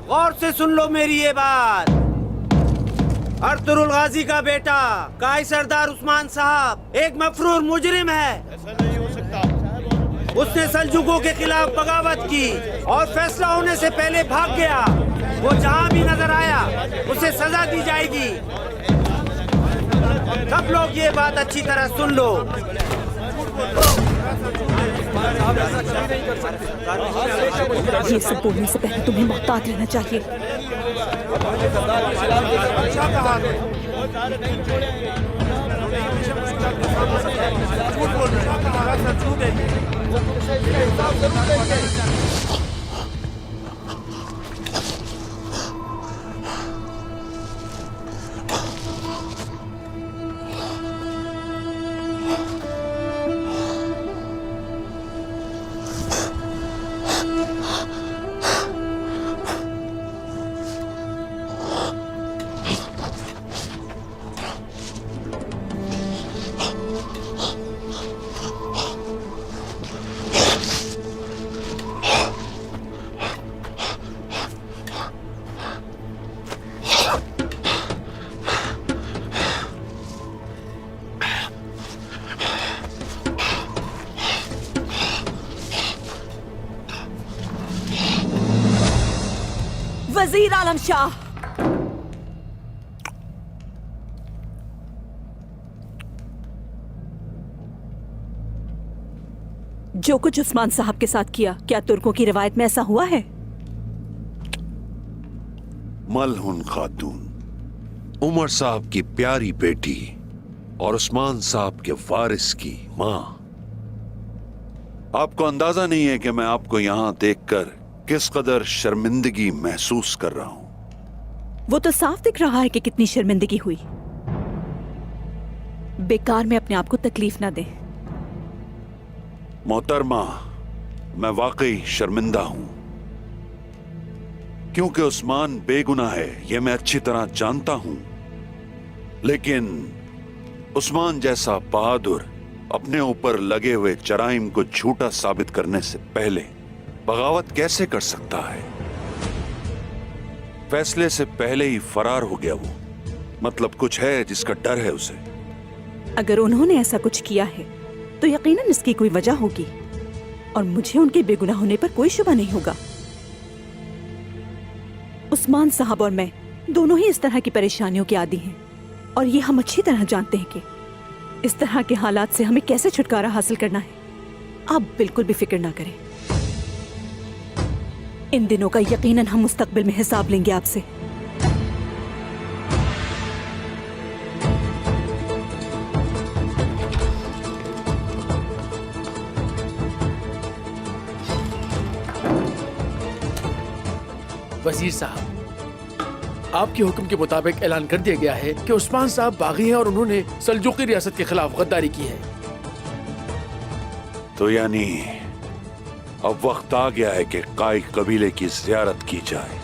गौर से सुन लो मेरी ये बात। अर्तुरुल गाजी का बेटा काई सरदार उस्मान साहब एक मफरूर मुजरिम है। ऐसा नहीं हो सकता। उसने सल्जुकों के खिलाफ बगावत की और फैसला होने से पहले भाग गया। वो जहां भी नजर आया उसे सजा दी जाएगी। सब लोग ये बात अच्छी तरह सुन लो। ये सब बोलने से पहले तुम्हें मोहतात रहना चाहिए। वजीर आलम शाह, जो कुछ उस्मान साहब के साथ किया, क्या तुर्कों की रिवायत में ऐसा हुआ है? मलहुन खातून, उमर साहब की प्यारी बेटी और उस्मान साहब के वारिस की मां। आपको अंदाजा नहीं है कि मैं आपको यहां देखकर किस कदर शर्मिंदगी महसूस कर रहा हूं। वो तो साफ दिख रहा है कि कितनी शर्मिंदगी हुई। बेकार में अपने आप को तकलीफ ना दे। मोहतरमा, मैं वाकई शर्मिंदा हूं, क्योंकि उस्मान बेगुनाह है, यह मैं अच्छी तरह जानता हूं। लेकिन उस्मान जैसा बहादुर अपने ऊपर लगे हुए जराइम को झूठा साबित करने से पहले बगावत कैसे कर सकता है? फैसले से पहले ही फरार हो गया वो। मतलब कुछ है जिसका डर है उसे। अगर उन्होंने ऐसा कुछ किया है तो यकीनन इसकी कोई वजह होगी और मुझे उनके बेगुनाह होने पर कोई शुबा नहीं होगा। उस्मान साहब और मैं दोनों ही इस तरह की परेशानियों के आदी हैं और ये हम अच्छी तरह जानते हैं कि इस तरह के हालात से हमें कैसे छुटकारा हासिल करना है। आप बिल्कुल भी फिक्र ना करें। इन दिनों का यकीनन हम मुस्तकबिल में हिसाब लेंगे आपसे। वजीर साहब, आपके हुक्म के मुताबिक ऐलान कर दिया गया है कि उस्मान साहब बागी हैं और उन्होंने सल्जूकी रियासत के खिलाफ गद्दारी की है। तो यानी अब वक्त आ गया है कि काई कबीले की ज़ियारत की जाए।